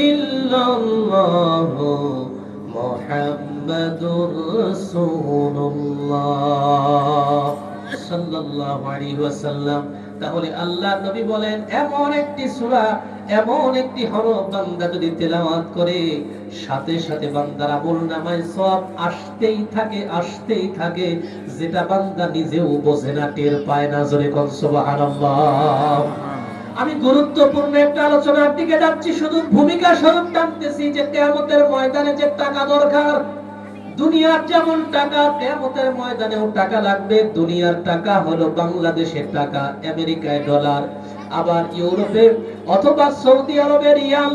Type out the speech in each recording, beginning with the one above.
ইল্লাল্লাহু মুহাম্মাদুর রাসূলুল্লাহ সাল্লাল্লাহু আলাইহি ওয়াসাল্লাম। তাহলে আল্লাহর নবী বলেন, এমন একটি সূরা, এমন একটি হরফ বান্দা যদি তেলাওয়াত করে, সাথে সাথে বান্দার আমলনামায় সওয়াব আসতেই থাকে, আসতেই থাকে, যেটা বান্দা নিজেও বোঝে না, টের পায় না। জোরে কোন সুবহানাল্লাহ। আমি গুরুত্বপূর্ণ একটা আলোচনার দিকে যাচ্ছি, শুধু ভূমিকা স্বরূপ টানতেছি যে কিয়ামতের ময়দানে যে টাকা দরকার, দুনিয়ার যেমন টাকা কিয়ামতের ময়দানেও টাকা লাগবে। দুনিয়ার টাকা হলো বাংলাদেশের টাকা, আমেরিকায় ডলার, আবার ইউরোপে অথবা সৌদি আরবে রিয়াল।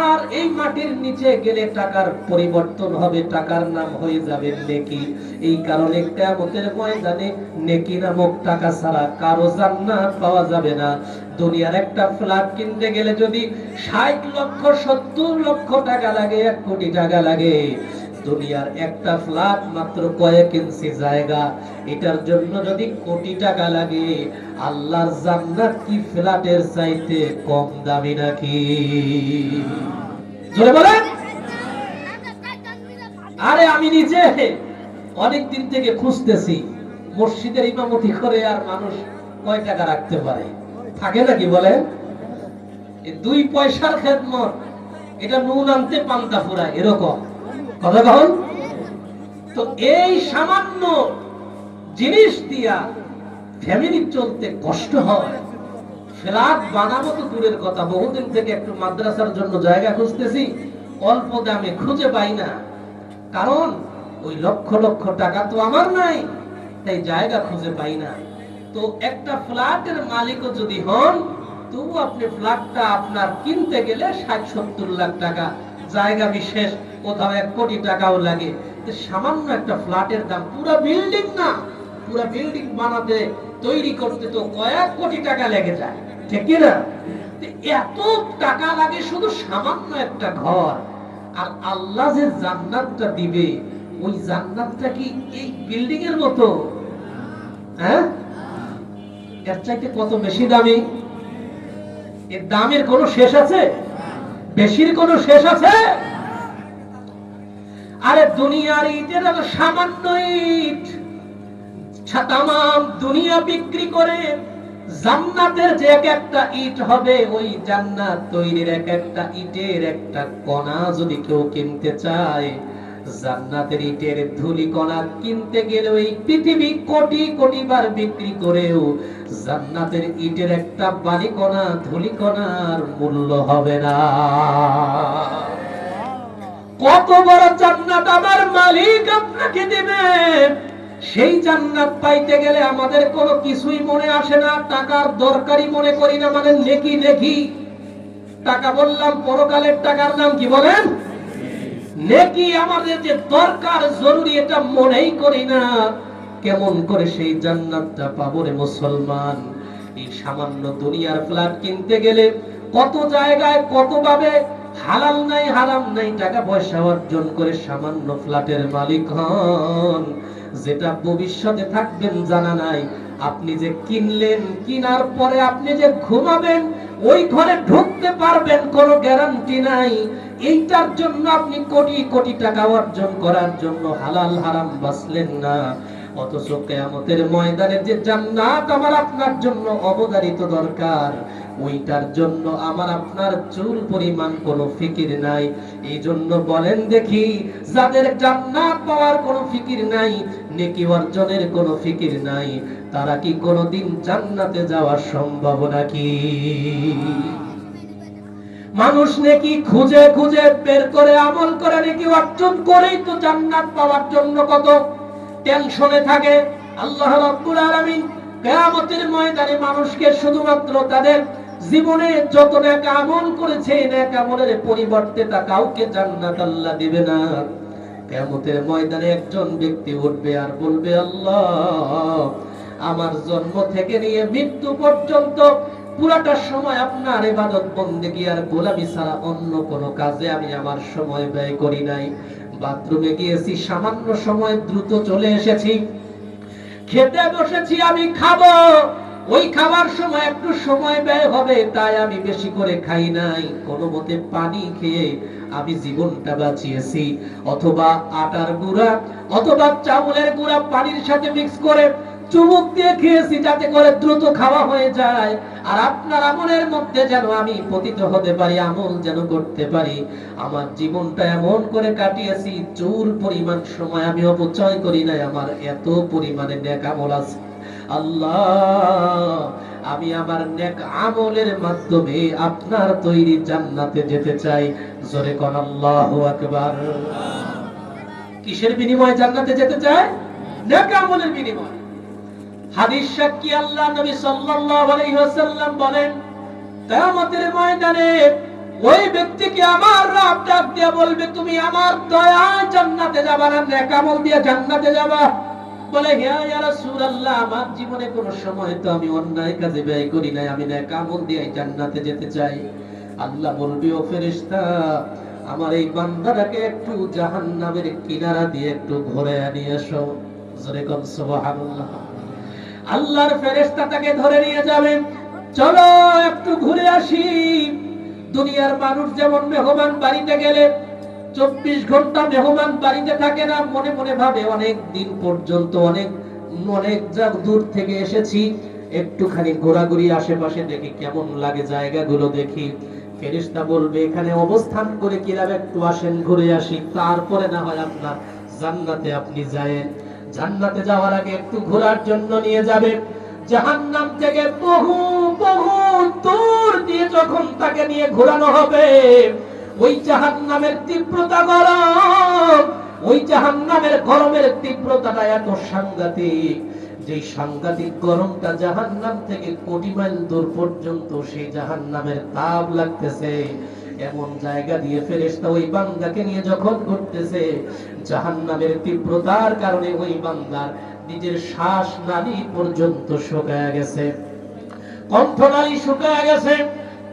আর এই মাটির নিচে গেলে টাকার পরিবর্তন হবে, টাকার নাম হয়ে যাবে নেকি। এই কারণে কিয়ামতের ময়দানে নেকি নামক টাকা ছাড়া কারো জান্নাত পাওয়া যাবে না। দুনিয়ার একটা ফ্ল্যাট কিনতে গেলে যদি 60 লক্ষ 70 লক্ষ টাকা লাগে, 1 কোটি টাকা লাগে, দুনিয়ার একটা ফ্ল্যাট মাত্র কয়েক ইঞ্চি জায়গা, এটার জন্য যদি কোটি টাকা লাগে, আল্লাহর জান্নাত কি ফ্ল্যাটের চাইতে কম দামি নাকি? জোরে বলেন। আরে আমি নিজে অনেক দিন থেকে খুঁজতেছি, মসজিদের ইমামতি করে আর মানুষ কয় টাকা রাখতে পারে, থাকে নাকি বলেন? 2 পয়সার খেদমত, এটা নুন আনতে পান্তা ফুরায়, এরকম কথা কন। তো এই সামান্য জিনিস দিয়া ফ্যামিলি চলতে কষ্ট হয়। ফ্ল্যাট বানাবো তো দূরের কথা, বহুদিন থেকে একটু মাদ্রাসার জন্য জায়গা খুঁজতেছি, অল্প দামে খুঁজে পাই না। কারণ ওই লক্ষ লক্ষ টাকা তো আমার নাই, তাই জায়গা খুঁজে পাই না। তো একটা ফ্ল্যাটের মালিকও যদি হন, তবু আপনি ফ্ল্যাটটা আপনার কিনতে গেলে 60-70 লাখ টাকা, জায়গা বিশেষ কোথাও 1 কোটি টাকাও লাগে। সামান্য একটা ফ্ল্যাটের দাম, পুরো বিল্ডিং না, পুরো বিল্ডিং বানাতে তৈরি করতে তো কয়েক কোটি টাকা লেগে যায়, ঠিক কি না? এত টাকা লাগে শুধু সামান্য একটা ঘর। আর আল্লাহ যে জান্নাতটা দিবে, ওই জান্নাতটা কি এই বিল্ডিং এর মতো? হ্যাঁ, এর চাইতে কত বেশি দামি। এর দামের কোনো শেষ আছে? বেশির কোনো শেষ আছে? আরে দুনিয়ার ইটের সামান্য ইট, তাম দুনিয়া বিক্রি করে জান্নাতের যে এক একটা ইট হবে, ওই জান্নাত তৈরির এক একটা ইটের একটা কণা যদি কেউ কিনতে চায়, জান্নাতের ইটের ধুলি কণা কিনতে গেলে ওই পৃথিবী কোটি কোটি বার বিক্রি করেও জান্নাতের ইটের একটা বালি কণা, ধুলি কণার মূল্য হবে না। কত বড় জান্নাত আমার মালিক আপনাকে দিবেন, সেই জান্নাত পাইতে গেলে আমাদের কোনো কিছুই মনে আসে না, টাকার দরকারই মনে করি না। মানে নেকি নেকি টাকা বললাম, পরকালের টাকার নাম কি বলেন? নেকি। আমাদের যে দরকার জরুরি, এটা মনেই করি না। কেমন করে সেই জান্নাতটা পাবো রে মুসলমান? এই সামান্য দুনিয়ার ফ্ল্যাট কিনতে গেলে কত জায়গায় কত ভাবে হালাল নাই হারাম নাই টাকা পয়সা অর্জন করে সামান্য ফ্ল্যাটের মালিক হন, যেটা ভবিষ্যতে থাকবেন জানা নাই। আপনি যে কিনলেন, কিনার পরে আপনি যে ঘুমাবেন, ওই ঘরে ঢুকতে পারবেন কোনো গ্যারান্টি নাই। এইটার জন্য আপনি কোটি কোটি টাকা অর্জন করার জন্য হালাল হারাম বাছলেন না। অথচ কিয়ামতের ময়দানে যে জান্নাত আমার আপনার জন্য অবধারিত দরকার, ওইটার জন্য আমার আপনার চুল পরিমাণ কোনো ফিকির নাই। এই জন্য বলেন দেখি, যাদের জান্নাত পাওয়ার কোনো ফিকির নাই, নেকি অর্জনের কোনো ফিকির নাই, তারা কি কোনোদিন জান্নাতে যাওয়া সম্ভব নাকি? মানুষ নেকি খুঁজে খুঁজে বের করে আমল করে নেকি অর্জন করেই তো জান্নাত পাওয়ার জন্য কত টেনশনে থাকে। আল্লাহ রাব্বুল আলামিন কিয়ামতের ময়দানে মানুষকে শুধুমাত্র তাদের জীবনে যত নেক আমল করেছে, নেক আমলের পরিবর্তে তা কাউকে জান্নাত আল্লাহ দিবে না। কিয়ামতের ময়দানে একজন ব্যক্তি উঠবে আর বলবে, আল্লাহ, আমার জন্ম থেকে নিয়ে মৃত্যু পর্যন্ত পুরাটা সময় আপনার ইবাদত বন্দেগী আর গোলামি ছাড়া অন্য কোনো কাজে আমি আমার সময় ব্যয় করি নাই। বাথরুমে গিয়েছি, সামান্য সময় দ্রুত চলে এসেছি, খেতে বসেছি, আমি খাবো, ওই খাবার সময় একটু সময় ব্যয় হবে, তাই আমি বেশি করে খাই নাই, কোনো মতে পানি খেয়ে আমি জীবনটা বাঁচিয়েছি। অথবা আটার গুঁড়া অথবা চাউলের গুঁড়া পানির সাথে মিক্স করে চুমুক দিয়ে খেয়েছি, যাতে করে দ্রুত খাওয়া হয়ে যায়। আর আপনার আমলের মধ্যে যেন আমি পতিত হতে পারি, আমল যেন করতে পারি। আমার জীবনটা এমন করে কাটিয়েছি, চুর পরিমাণ সময় আমি অপচয় করি নাই, আমার এত পরিমাণে নেক আমল আছে। আল্লাহ, আমি আমার নেক আমলের মাধ্যমে আপনার তৈরি জান্নাতে যেতে চাই। জোরে কোন আল্লাহু আকবার। কিসের বিনিময়ে জান্নাতে যেতে চায়? নেক আমলের বিনিময়ে। হাদিস সাক্ষী আল্লাহ নবী সাল্লাল্লাহু আলাইহি ওয়াসাল্লাম বলেন, কিয়ামতের ময়দানে ওই ব্যক্তিকে আমার রব ডাক দিয়ে বলবে, তুমি আমার দয়ায় জান্নাতে যাবা না নেক আমল দিয়ে জান্নাতে যাবা? বলে, হ্যাঁ ইয়া রাসূলুল্লাহ, আমার জীবনে কোনো সময় তো আমি অন্যায় কাজে ব্যয় করি নাই, আমি নেক আমল দিয়ে জান্নাতে যেতে চাই। আল্লাহ বলবে, ও ফেরেশতা, আমার এই বান্দাটাকে একটু জাহান্নামের কিনারা দিয়ে একটু ঘুরে নিয়ে এসো। জোরে কোন সুবহানাল্লাহ। আল্লাহর ফেরেশতা তাকে ধরে নিয়ে যাবেন, চলো একটু ঘুরে আসি। দুনিয়ার মানুষ যেমন মেহমান বাড়িতে গেলে 24 ঘন্টা মেহমান বাড়িতে থাকে না, মনে মনে ভাবে অনেক দিন পর্যন্ত অনেক অনেক দূর থেকে এসেছি, একটুখানি ঘোরাঘুরি আশেপাশে দেখি কেমন লাগে, জায়গাগুলো দেখি। ফেরেশতা বলবে, এখানে অবস্থান করে কিভাবে একটু আসেন, ঘুরে আসি, তারপরে না হয় আপনার জান্নাতে আপনি যায়েন। জান্নাতে যাওয়ার আগে একটু ঘোরার জন্য নিয়ে যাবে। জাহান্নাম থেকে বহু বহু দূর দিয়ে যখন তাকে নিয়ে ঘোরানো হবে, ওই জাহান্নামের তীব্রতা গরম, ওই জাহান্নামের গরমের তীব্রতাটা এত সাংঘাতিক, যে সাংঘাতিক গরমটা জাহান্নাম থেকে কোটি মাইল দূর পর্যন্ত সেই জাহান্নামের তাপ লাগতেছে। এমন জায়গা দিয়ে ফেরেশতা ওই বান্দাকে নিয়ে যখন ঘুরতেছে, জাহান্নামের তীব্রতার কারণে ওই বান্দার নিজের শ্বাস নালী পর্যন্ত শুকায় গেছে, কণ্ঠনালী শুকায় গেছে,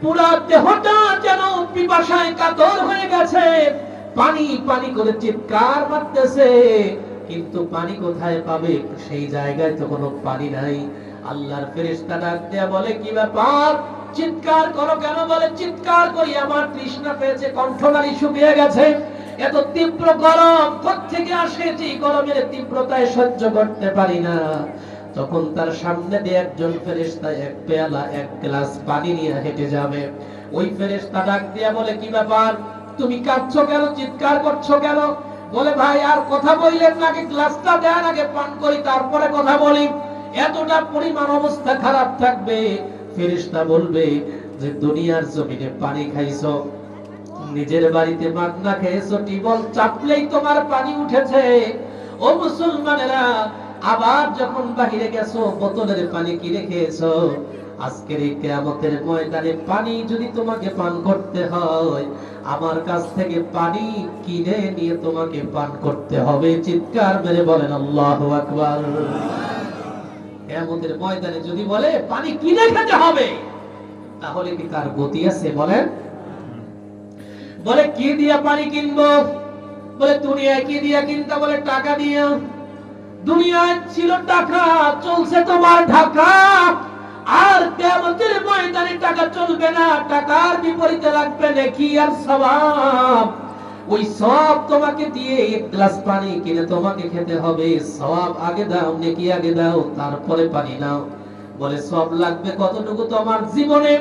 পুরা দেহটা যেন পিপাসায় কাতর হয়ে গেছে, পানি পানি করে চিৎকার মারতেছে। কিন্তু পানি কোথায় পাবে? সেই জায়গায় তো কোনো পানি নাই। আল্লাহর ফেরেশতা ডাক দেয়া বলে, কি ব্যাপার, চিৎকার করো কেন? বলে, চিৎকার করি আমার তৃষ্ণা পেয়েছে, কণ্ঠনালী শুকিয়ে গেছে, এত তীব্র গরম কোত্থেকে আসে, যে গরমের তীব্রতায় সহ্য করতে পারি না। তখন তার সামনে দিয়ে একজন ফেরেশতা এক পেয়ালা এক গ্লাস পানি নিয়ে হেঁটে যাবে। ওই ফেরেশতা ডাক দিয়া বলে, কি ব্যাপার, তুমি কাঁদছো কেন, চিৎকার করছো কেন? বলে, ভাই আর কথা বললেন নাকি, গ্লাসটা দেন আগে পান করি তারপরে কথা বলি। এতটা পরিমাণ অবস্থা খারাপ থাকবে। ফেরেশতা বলবে যে, দুনিয়ার জমিনে পানি খাইছো, নিজের বাড়িতে মাগনা খেয়েছো, টিবল চাপলেই তোমার পানি উঠেছে। ও মুসলমানেরা, আবার যখন বাহিরে গেছো বোতলের পানি কিনে খেয়েছো, আজকের এই কিয়ামতের ময়দানে পানি যদি তোমাকে পান করতে হয়, আমার কাছ থেকে পানি কিনে নিয়ে তোমাকে পান করতে হবে। চিৎকার মেরে বলেন আল্লাহু আকবার। কিয়ামতের ময়দানে যদি বলে পানি কিনে খেতে হবে, তাহলে কি তার গতি আছে? বলেন। বলে, কি দিয়া পানি কিনবো? বলে, দুনিয়ায় কি দিয়া কিনতে? বলে, টাকা দিয়া। দুনিয়ায় ছিল টাকা, চলছে তোমার ঢাকা। আর কিয়ামতের ময়দানে টাকা চলবে না, টাকার বিপরীতে লাগবে নেকি আর সওয়াব। ওই সওয়াব তোমাকে দিয়ে এক গ্লাস পানি কিনে তোমাকে খেতে হবে। সওয়াব আগে দাও, নেকি আগে দাও, তারপরে পানি নাও। বলে, সওয়াব লাগবে কতটুকু? তোমার জীবনে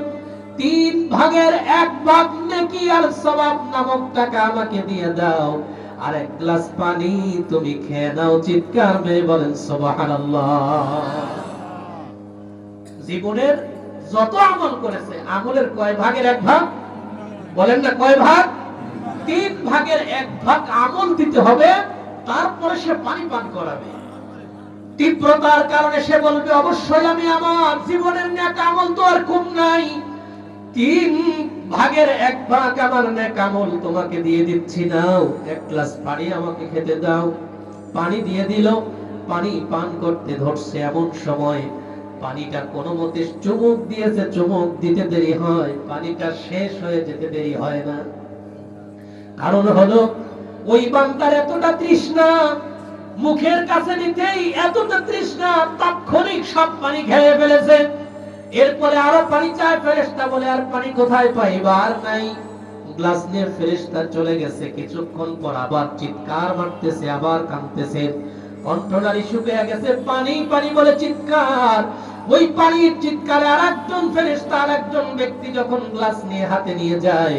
3 ভাগের 1 ভাগ নেকি আর সওয়াব নামক টাকা আমাকে দিয়ে দাও, আর এক গ্লাস পানি তুমি খেয়ে নাও। চিৎকার মেরে বলেন সুবহানাল্লাহ। জীবনের যত আমল করেছে, আমলের কয় ভাগের 1 ভাগ? বলেন না, কয় ভাগ? 3 ভাগের 1 ভাগ আমল দিতে হবে, তারপরে সে পানি পান করাবে। তীব্রতার কারণে সে বলবে, অবশ্যই আমি আমার জীবনের নেক আমল তো আর কম নাই, 3 ভাগের 1 ভাগ আমার নেক আমল তোমাকে দিয়ে দিচ্ছি, নাও এক গ্লাস পানি আমাকে খেতে দাও। পানি দিয়ে দিল, পানি পান করতে ধরছে, এমন সময় পানিটা কোনো মতে চুমুক দিয়েছে, চুমুক দিতে দেরি হয়, পানিটা শেষ হয়ে যেতে দেরি হয় না। কারণ হলো ওই বান্দার এতটা তৃষ্ণা, মুখের কাছে নিতেই এতটা তৃষ্ণা, তাৎক্ষণিক সব পানি খেয়ে ফেলেছে। এরপরে আরো পানি চায়, ফেরেশতা বলে আর পানি কোথায় পাইবা? আর নাই। গ্লাস নিয়ে ফেরেশতা চলে গেছে। কিছুক্ষণ পর আবার চিৎকার মারতেছে, আবার কাঁদতেছে, কণ্ঠনালী শুকিয়ে গেছে, পানি পানি বলে চিৎকার। ওই পানির চিৎকারে আরেকজন ফেরেশতা, আরেকজন ব্যক্তি যখন গ্লাস নিয়ে হাতে নিয়ে যায়,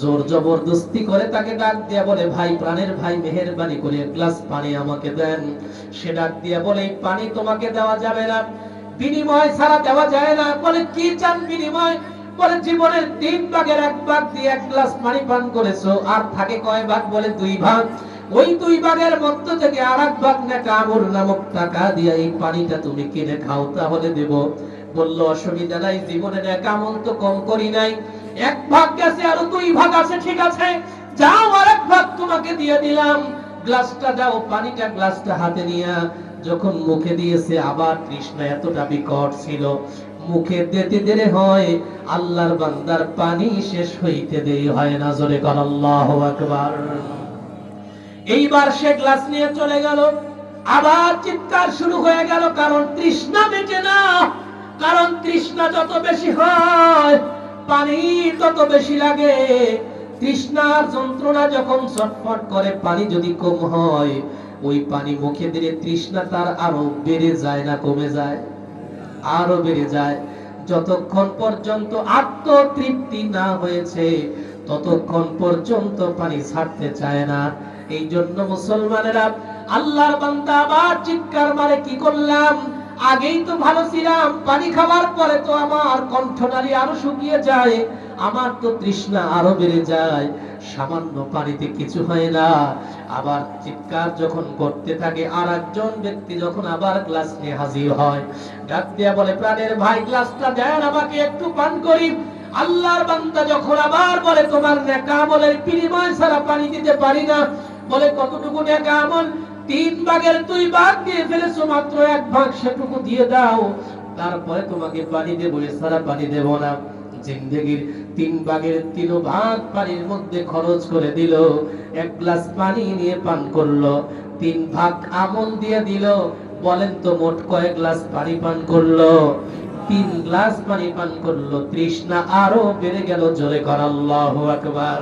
জোর জবরদস্তি করে তাকে ডাক দিয়া বলে, ভাই, প্রাণের ভাই, মেহেরবানি করে এক গ্লাস পানি আমাকে দেন। সে ডাক দিয়া বলে, এই পানি তোমাকে দেওয়া যাবে না, বিনিময় ছাড়া দেওয়া যায় না। বলে, কি চান বিনিময়? বলে, জীবনের 3 ভাগের 1 ভাগ দিয়ে 1 গ্লাস পানি পান করেছো, আর থাকে কয় ভাগ? বলে 2 ভাগ। ওই 2 ভাগের মধ্য থেকে আরেক ভাগ নেকা আমল নামক টাকা দিয়ে এই পানিটা তুমি কিনে খাও, তাহলে দেব। বলল, অসুবিধা নাই, জীবনে নেকা আমল তো কম করি নাই, 1 ভাগ গেছে, আরো 2 ভাগ আছে, ঠিক আছে, যাও, আরেক ভাগ তোমাকে দিয়ে দিলাম। গ্লাসটা দাও, পানিটা, গ্লাসটা হাতে নিয়ে যখন মুখে দিয়েছে, আবার তৃষ্ণা এতটা বিকট ছিল, মুখে দিতে দেরি হয়, আল্লাহর বান্দার পানি শেষ হইতে দেরি হয় না। জোরে কর আল্লাহু আকবার। এইবার সে গ্লাস নিয়ে চলে গেল, আবার চিৎকার শুরু হয়ে গেল, কারণ তৃষ্ণা মেটে না। কারণ তৃষ্ণা যত বেশি হয়, পানি তত বেশি লাগে। তৃষ্ণার যন্ত্রণা যখন ছটফট করে, পানি যদি কম হয়, ওই পানি মুখে দিলে তৃষ্ণা তার আরো বেড়ে যায় না কমে যায়? আরো বেড়ে যায়। যতক্ষণ পর্যন্ত আত্মতৃপ্তি না হয়েছে, ততক্ষণ পর্যন্ত পানি ছাড়তে চায় না। এই জন্য মুসলমানেরা, আল্লাহর বান্দা আবার চিৎকার মারে, কি করলাম? আগেই তো ভালো ছিলাম, পানি খাওয়ার পরে তো আমার কণ্ঠনালী আরো শুকিয়ে যায়, আমার তো তৃষ্ণা আরো বেড়ে যায়, সামান্য পানিতে কিছু হয় না। আবার চিৎকার যখন করতে থাকে, আর একজন ব্যক্তি যখন আবার গ্লাস নিয়ে হাজির হয়, ডাক দিয়া বলে, প্রাণের ভাই, গ্লাসটা দেন, আমাকে একটু পান করি। আল্লাহর বান্দা যখন আবার বলে, তোমার নেকা আমলের বিনিময় ছাড়া পানি দিতে পারি না। বলে, কতটুকু নেকা আমল? 3 ভাগের 2 ভাগ দিয়ে ফেলেছো, মাত্র 1 ভাগ, সেটুকু দিয়ে দাও, তারপরে তোমাকে পানি দেবো, এছাড়া পানি দেব না। জিন্দেগির 3 ভাগের 3 ভাগ পানির মধ্যে খরচ করে দিল, 1 গ্লাস পানি নিয়ে পান করলো, 3 ভাগ আমল দিয়ে দিল। বলেন তো মোট কয় গ্লাস পানি পান করলো? 3 গ্লাস পানি পান করলো। তৃষ্ণা আরো বেড়ে গেল। জোরে কর আল্লাহু আকবার।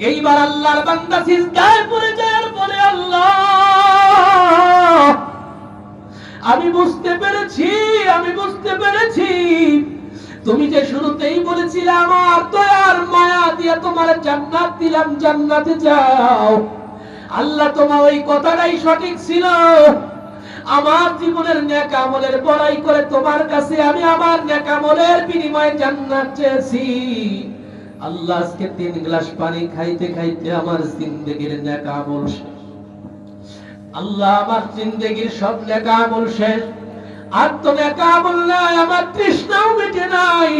এইবার আল্লাহর বান্দা সিজদায় পড়ে যায় আর বলে, আল্লাহ, আমি বুঝতে পেরেছি, আমি বুঝতে পেরেছি, তুমি যে শুরুতেই বলেছিলে আমার দয়ার মায়া দিয়ে তোমার জান্নাত দিলাম, জান্নাতে যাও। আল্লাহ, তোমার ওই কথাটাই সঠিক ছিল। আমার জীবনের নেক আমলের বড়াই করে তোমার কাছে আমি আমার নেক আমলের বিনিময়ে জান্নাত চেয়েছি। আল্লাহ, আজকে 3 গ্লাস পানি খাইতে খাইতে আমার জিন্দেগির নেক আমল শেষ। আল্লাহ, আমার জিন্দেগির সব নেক আমল শেষ, আর তো নেক আমল নাই, আমার তৃষ্ণাও মিটে নাই।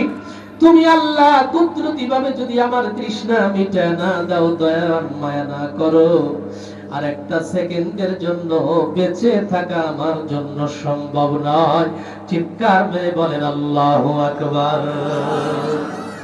তুমি আল্লাহ কুদরতি ভাবে যদি আমার তৃষ্ণা মিটে না দাও, দয়া আর মায়া না করো, আর একটা সেকেন্ডের জন্য বেঁচে থাকা আমার জন্য সম্ভব নয়। চিৎকার মেরে বলেন আল্লাহু আকবার।